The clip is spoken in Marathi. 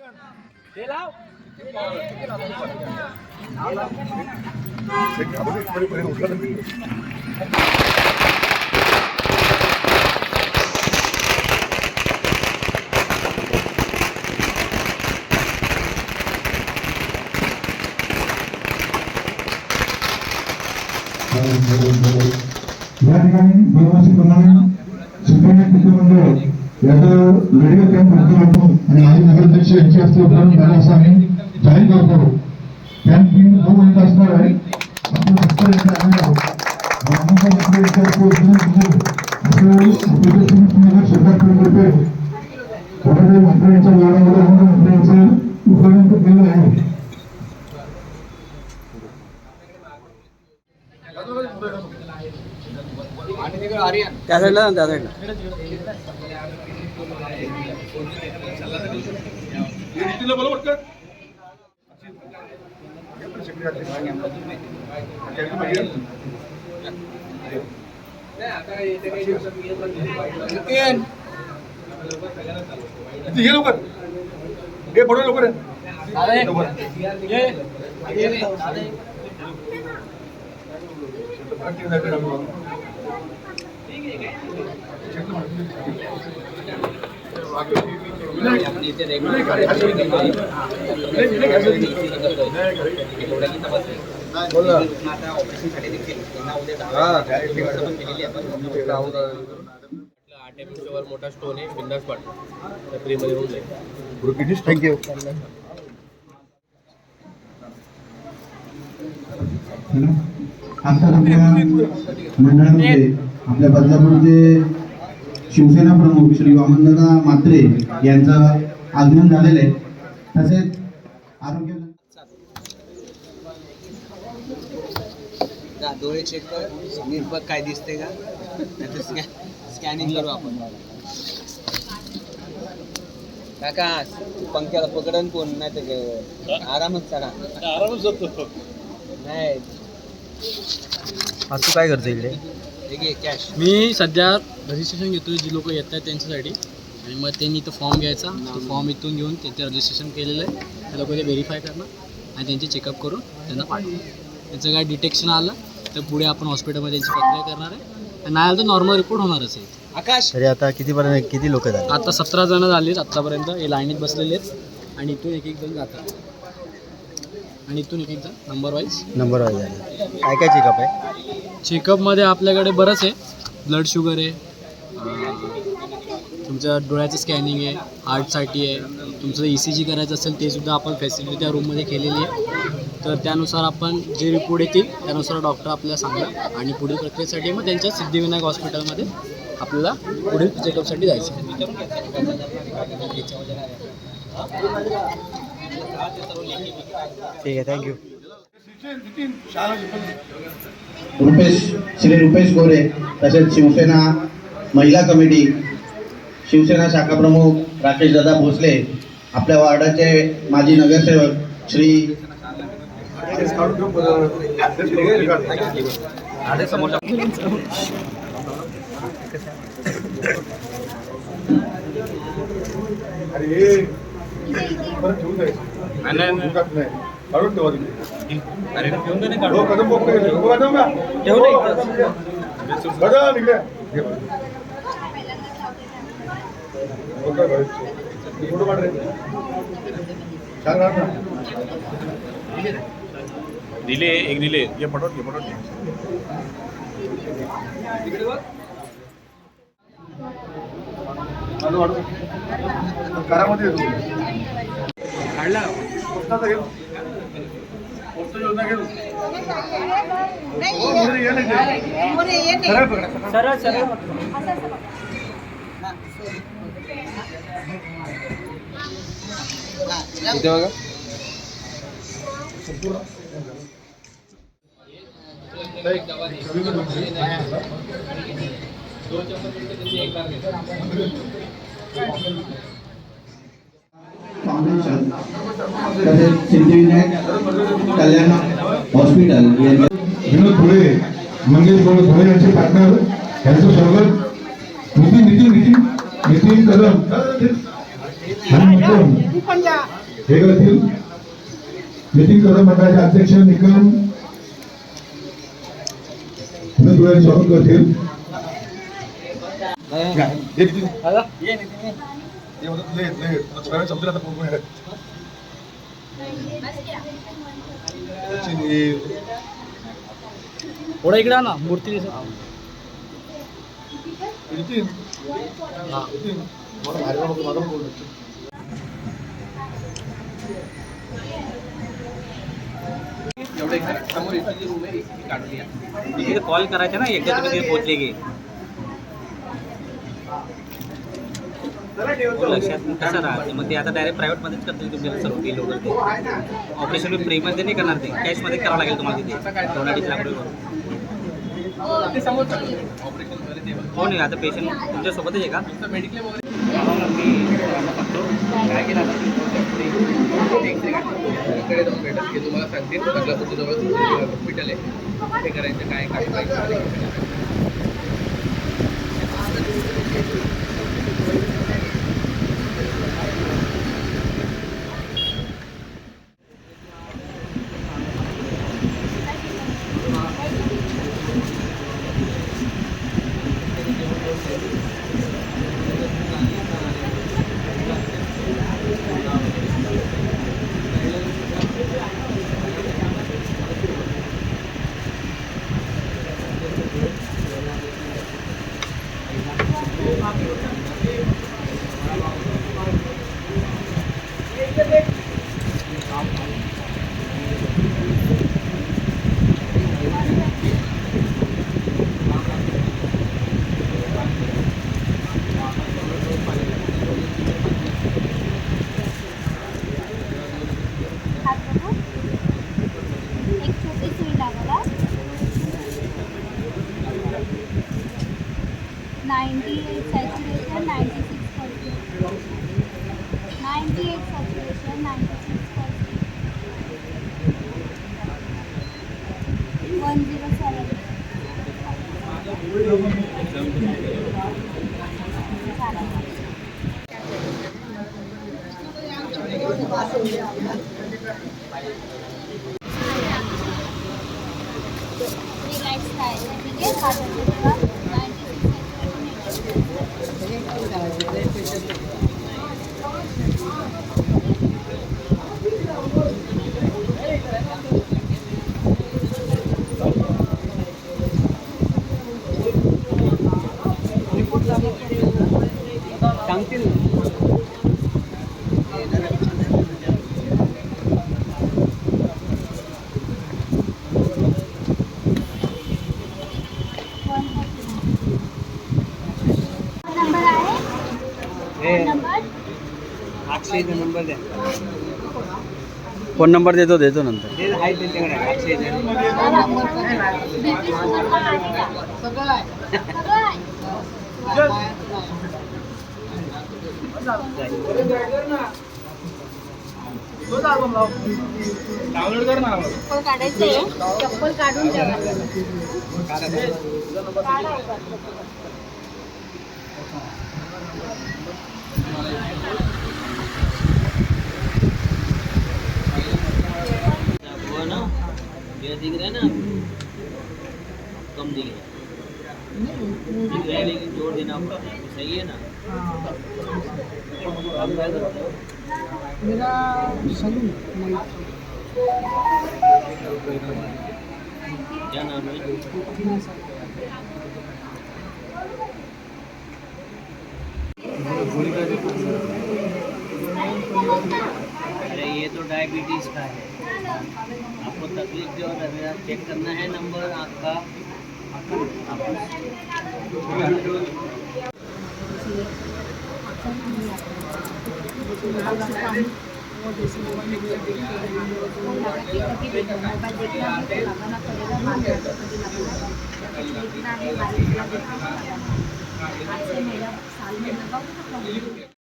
या ठिकाणी दरवर्षीप्रमाणे सुप्रीम मंडळ याचा व्हिडिओ कॅम्प माध्यमातून आणि माजी नगराध्यक्ष यांची हस्ते उद्घाटन झालं असं आम्ही जाहीर करतो. कॅम्प 2 मिनिटं असणार आहे. आपण फक्त यांना आम्ही आहोत सरकारतर्फे कोणाकडे मंत्र्यांच्या वारंवार मंत्र्यांचं उद्घाटन केलं आहे. त्या साईडला त्या साईडला हे लवकर हे फोटो लवकर मोठा स्टोन आहे बिंदास पाठव फ्रीमध्ये होऊन जाईल. थँक्यू. आता मंडळामध्ये आपल्या बदलापूरचे शिवसेना प्रमुख श्री वामनदादा म्हात्रे यांचं आगमन झालेलं आहे. तसेच आरोग्य डोळे चेक कर समीर बघ काय दिसते का स्कॅनिंग करू आपण. काका पंख्याला पकडन कोण नाही तर आरामच चढा आरामच जातो नाही. आज तू काय करतो इकडे? कॅश मी सध्या रजिस्ट्रेशन घेतो जी लोक येत आहेत त्यांच्यासाठी आणि मग त्यांनी इथं फॉर्म घ्यायचा तो फॉर्म इथून घेऊन त्यांचं रजिस्ट्रेशन केलेलं आहे त्या लोक ते व्हेरीफाय करणार आणि त्यांचे चेकअप करून त्यांना पाठवणार. त्यांचं काय डिटेक्शन आलं तर पुढे आपण हॉस्पिटलमध्ये त्यांची प्रक्रिया करणार आहे आणि नाही आलं तर नॉर्मल रिपोर्ट होणारच आहे. आकाश तरी आता किती लोक झाले? आता 17 जण झालीत आत्तापर्यंत. हे लाईनीत बसलेले आहेत आणि इथून एक जण जातात आणि इथून एक जण नंबर वाईज झाले. काय काय चेकअप आहे? चेकअपमध्ये आपल्याकडे बरंच आहे. ब्लड शुगर आहे, तुमच्या डोळ्याचं स्कॅनिंग आहे, हार्टसाठी आहे, तुमचं ECG करायचं असेल ते सुद्धा आपण फॅसिलिटी त्या रूममध्ये केलेली आहे. तर त्यानुसार आपण जे रिपोर्ट येतील त्यानुसार डॉक्टर आपल्याला सांगणार आणि पुढील प्रक्रियेसाठी मग त्यांच्या सिद्धिविनायक हॉस्पिटलमध्ये आपल्याला पुढील चेकअपसाठी जायचं. ठीक आहे, थँक्यू. श्री रुपेश गोरे तसेच शिवसेना महिला कमिटी शिवसेना शाखा प्रमुख राकेश दादा भोसले, आपल्या वार्डाचे माजी नगरसेवक श्री दिले एक दिले ये पटोट घरामध्ये सरळ सरळ इथे बघा फाउंडेशन तसेच सिद्धिविनायक कल्याण हॉस्पिटल विनोद धुळे मंगेश धुळे यांचे पार्टनर यांचं स्वागत. नितीन कदम आणि निकम हे करतील. नितीन कदम मंडळाचे अध्यक्ष निकम उमेदवारी स्वागत करतील. थोडा इकडे ना मूर्ती दिसत कॉल करायचा ना एकदा तुम्ही तिथे पोहोचले की लक्षात कसं राहते मग ते आता डायरेक्ट प्रायव्हेटमध्येच करतील तुमच्या सर्व बिल वगैरे ते ऑपरेशन फ्रीमध्ये नाही करणार ते कॅशमध्ये करावं लागेल तुम्हाला तिथे 2-2.5 लाख रुपये. हो नाही आता पेशंट तुमच्यासोबतच आहे का? काय केलं इकडे जाऊन भेटत की तुम्हाला सांगतील बदलापूरच्या जवळ हॉस्पिटल आहे ते करायचं काय काय सांगतील अक्षयचा नंबर द्या. फोन नंबर देतो नंतर. ते आहे त्यांच्याकडे अक्षयचा डाउनलोड कर ना. चप्पल काढायचंय चप्पल काढून ठेवा. वो ना ये दिख रहा है ना कम दिख रहा है लेकिन जोड़ देना होगा सही है ना. आप क्या करते हो? मेरा सलून क्या नाम है? अरे ये तो डायबिटीज़ का है. आपको तकलीफ जो है चेक करना है नंबर आपका. साल में